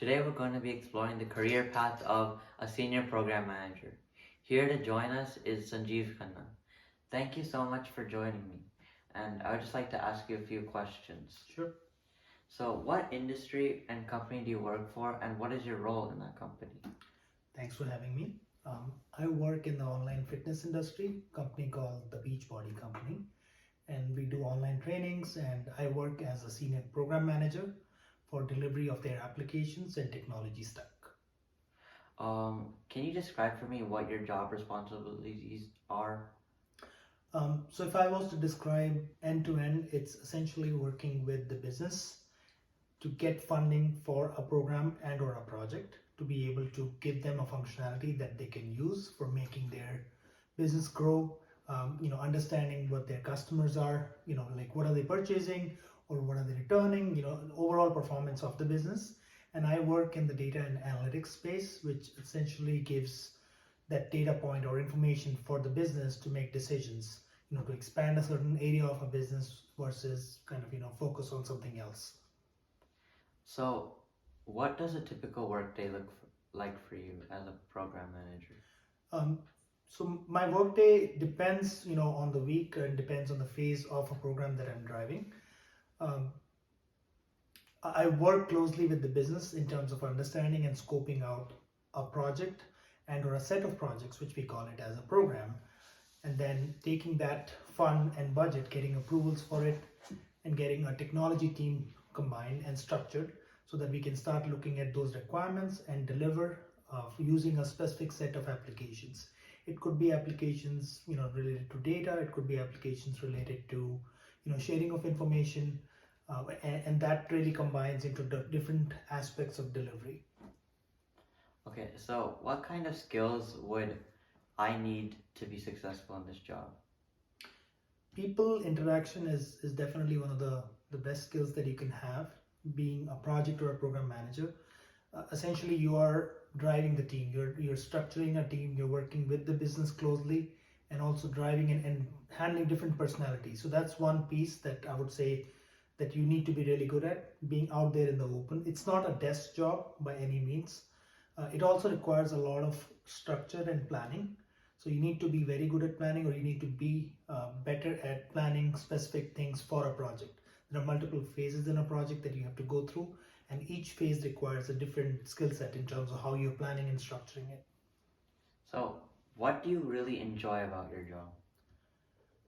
Today we're going to be exploring the career path of a senior program manager. Here to join us is Sanjeev Khanna. Thank you so much for joining me. And I would just like to ask you a few questions. Sure. So, what industry and company do you work for, and what is your role in that company? Thanks for having me. I work in the online fitness industry, company called the Beachbody Company, and we do online trainings. And I work as a senior program manager for delivery of their applications and technology stack. Can you describe for me what your job responsibilities are? So if I was to describe end to end, it's essentially working with the business to get funding for a program and or a project to be able to give them a functionality that they can use for making their business grow. Understanding what their customers are, like what are they purchasing or what are they returning, overall performance of the business. And I work in the data and analytics space, which essentially gives that data point or information for the business to make decisions, to expand a certain area of a business versus focus on something else. So, what does a typical workday look like for you as a program manager? So my workday depends, on the week and depends on the phase of a program that I'm driving. I work closely with the business in terms of understanding and scoping out a project and or a set of projects, which we call it as a program, and then taking that fund and budget, getting approvals for it, and getting a technology team combined and structured so that we can start looking at those requirements and deliver using a specific set of applications. It could be applications, related to data. It could be applications related to, sharing of information, and that really combines into the different aspects of delivery. Okay, so what kind of skills would I need to be successful in this job? People interaction is definitely one of the best skills that you can have, being a project or a program manager. Essentially, you are driving the team, you're structuring a team, you're working with the business closely, and also driving and handling different personalities. So that's one piece that I would say that you need to be really good at, being out there in the open. It's not a desk job by any means. It also requires a lot of structure and planning. So you need to be very good at planning, or you need to be better at planning specific things for a project. There are multiple phases in a project that you have to go through, and each phase requires a different skill set in terms of how you're planning and structuring it. So, what do you really enjoy about your job?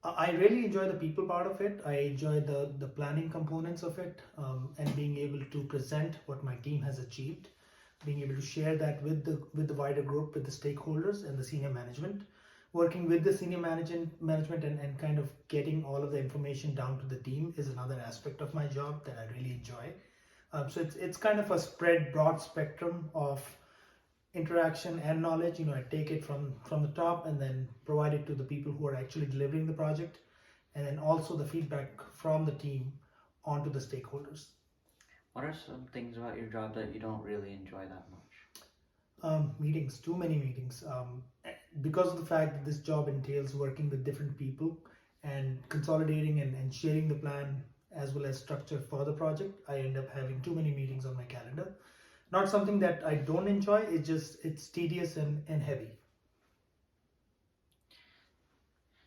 I really enjoy the people part of it. I enjoy the planning components of it, and being able to present what my team has achieved, being able to share that with the wider group, with the stakeholders and the senior management. Working with the senior management and kind of getting all of the information down to the team is another aspect of my job that I really enjoy. So it's kind of a broad spectrum of interaction and knowledge. I take it from the top and then provide it to the people who are actually delivering the project, and then also the feedback from the team onto the stakeholders. What are some things about your job that you don't really enjoy that much? Meetings, too many meetings. Because of the fact that this job entails working with different people and consolidating and sharing the plan as well as structure for the project, I end up having too many meetings on my calendar. Not something that I don't enjoy, it's tedious and heavy.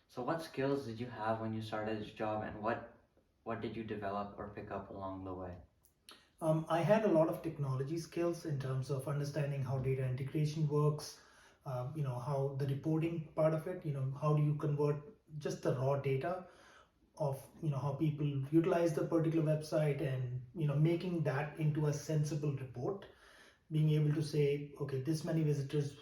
So, what skills did you have when you started this job, and what did you develop or pick up along the way? I had a lot of technology skills in terms of understanding how data integration works, how the reporting part of it, how do you convert just the raw data of, how people utilize the particular website, and, making that into a sensible report, being able to say, okay, this many visitors,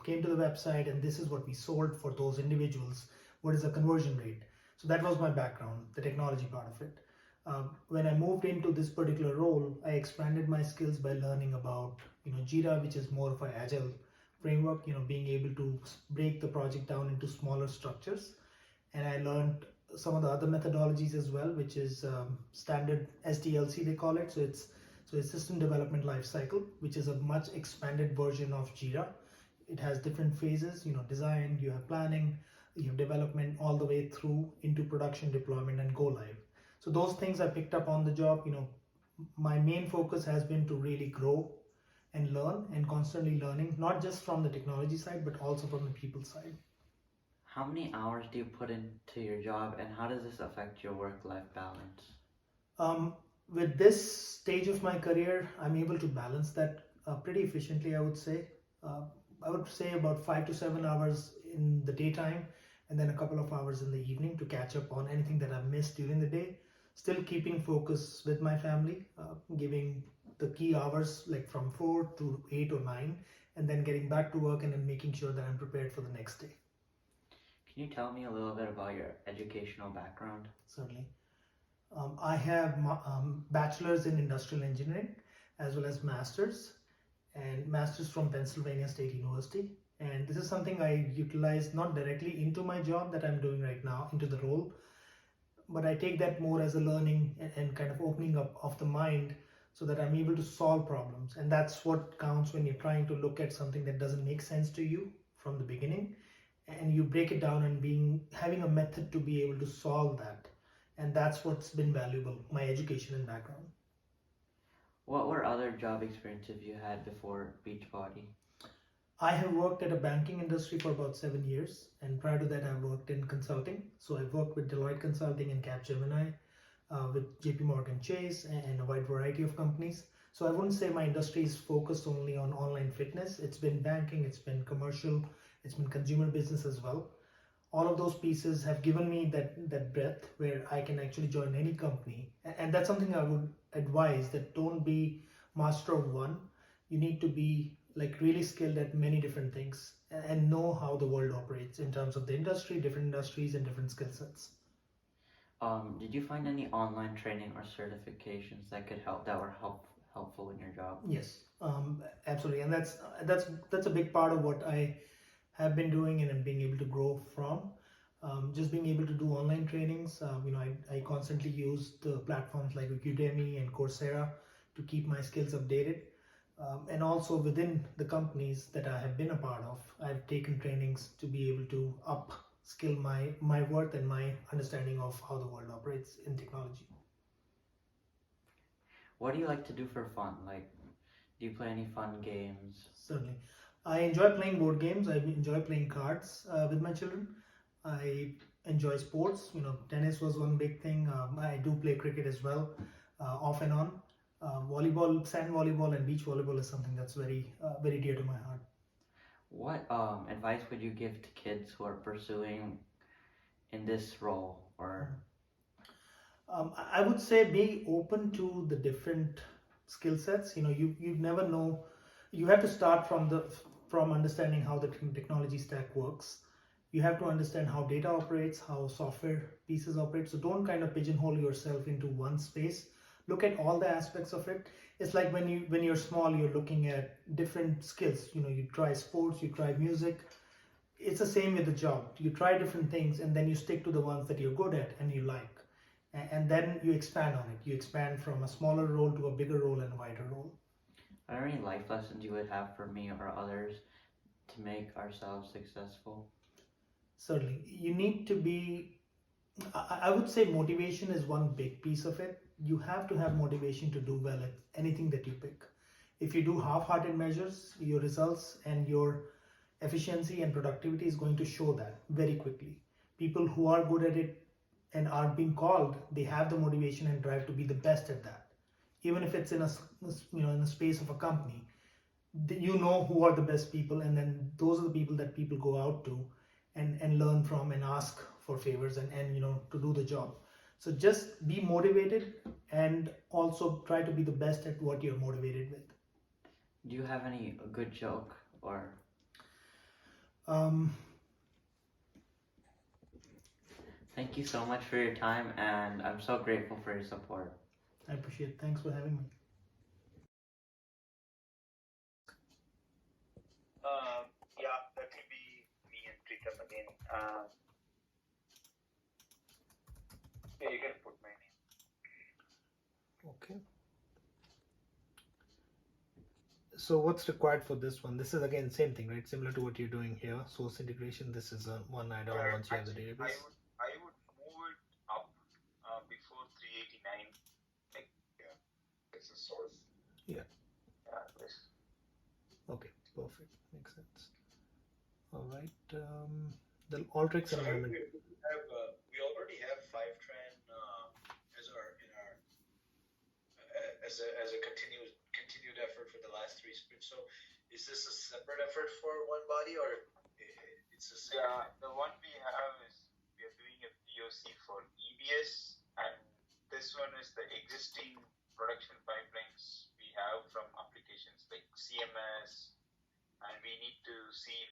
came to the website and this is what we sold for those individuals. What is the conversion rate? So that was my background, the technology part of it. When I moved into this particular role, I expanded my skills by learning about, Jira, which is more of an agile framework, being able to break the project down into smaller structures. And I learned some of the other methodologies as well, which is standard SDLC, they call it. So it's system development lifecycle, which is a much expanded version of Jira. It has different phases, design, you have planning, you have development, all the way through into production, deployment, and go live. So those things I picked up on the job. My main focus has been to really grow and learn and constantly learning, not just from the technology side, but also from the people side. How many hours do you put into your job, and how does this affect your work-life balance? Um, with this stage of my career, I'm able to balance that pretty efficiently, I would say. Uh, I would say about 5 to 7 hours in the daytime and then a couple of hours in the evening to catch up on anything that I've missed during the day. Still keeping focus with my family, giving the key hours like from 4 to 8 or 9, and then getting back to work and then making sure that I'm prepared for the next day. Can you tell me a little bit about your educational background? Certainly. I have bachelor's in industrial engineering as well as master's and master's from Pennsylvania State University. And this is something I utilize not directly into my job that I'm doing right now, into the role, but I take that more as a learning and kind of opening up of the mind so that I'm able to solve problems. And that's what counts when you're trying to look at something that doesn't make sense to you from the beginning, and you break it down and having a method to be able to solve that. And that's what's been valuable, my education and background. What were other job experiences you had before Beachbody? I have worked at a banking industry for about 7 years, and prior to that, I worked in consulting. So I've worked with Deloitte Consulting and Capgemini, with JP Morgan Chase, and a wide variety of companies. So I wouldn't say my industry is focused only on online fitness. It's been banking, it's been commercial, it's been consumer business as well. All of those pieces have given me that breadth where I can actually join any company. And that's something I would advise, that don't be master of one. You need to be like really skilled at many different things and know how the world operates in terms of the industry, different industries and different skill sets. Did you find any online training or certifications that were helpful in your job? Yes, absolutely, and that's a big part of what I have been doing and I'm being able to grow from. Just being able to do online trainings. I constantly use the platforms like Udemy and Coursera to keep my skills updated. And also within the companies that I have been a part of, I've taken trainings to be able to upskill my worth and my understanding of how the world operates in technology. What do you like to do for fun? Like, do you play any fun games? Certainly. I enjoy playing board games. I enjoy playing cards with my children. I enjoy sports. Tennis was one big thing. I do play cricket as well, off and on. Volleyball, sand volleyball, and beach volleyball is something that's very dear to my heart. What advice would you give to kids who are pursuing in this role? Or I would say be open to the different skill sets. You never know. You have to start from understanding how the technology stack works. You have to understand how data operates, how software pieces operate. So don't kind of pigeonhole yourself into one space. Look at all the aspects of it. It's like when you're small, you're looking at different skills. You try sports, you try music. It's the same with the job. You try different things and then you stick to the ones that you're good at and you like. And then you expand on it. You expand from a smaller role to a bigger role and a wider role. are there any life lessons you would have for me or others to make ourselves successful? Certainly. You need to be, I would say motivation is one big piece of it. You have to have motivation to do well at anything that you pick. If you do half-hearted measures, your results and your efficiency and productivity is going to show that very quickly. People who are good at it and are being called, they have the motivation and drive to be the best at that. Even if it's in a space of a company, you know who are the best people, and then those are the people that people go out to and learn from and ask for favors and to do the job. So just be motivated and also try to be the best at what you're motivated with. Do you have any good joke or? um, Thank you so much for your time, and I'm so grateful for your support. I appreciate it. Thanks for having me. Yeah, that will be me and Pritam again. Yeah, you can put my name. Okay. So what's required for this one? This is again same thing, right? Similar to what you're doing here. Source integration. This is one add-on once you have the Actually, database. I would move it up before 389. Like, yeah, it's a source. Yeah. This. sense. All right. The Alteryx So environment. we already have Fivetran as a continued effort for the last 3 sprints. So is this a separate effort for OneBody, or it's the same? Yeah, the one we have is we are doing a POC for EBS, and this one is the existing production pipelines we have from applications like CMS, and we need to see.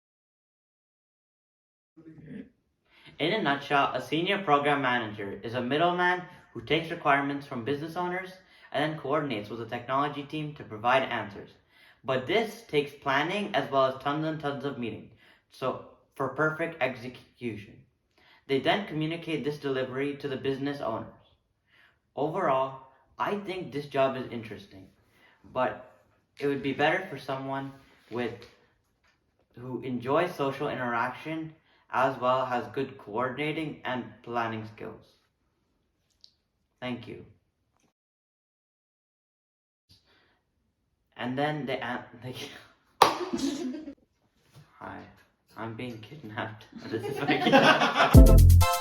In a nutshell, a senior program manager is a middleman who takes requirements from business owners and then coordinates with the technology team to provide answers. But this takes planning as well as tons and tons of meetings, so for perfect execution. They then communicate this delivery to the business owners. Overall, I think this job is interesting, but it would be better for someone who enjoys social interaction as well as good coordinating and planning skills. Thank you. And then they hi, I'm being kidnapped. This is my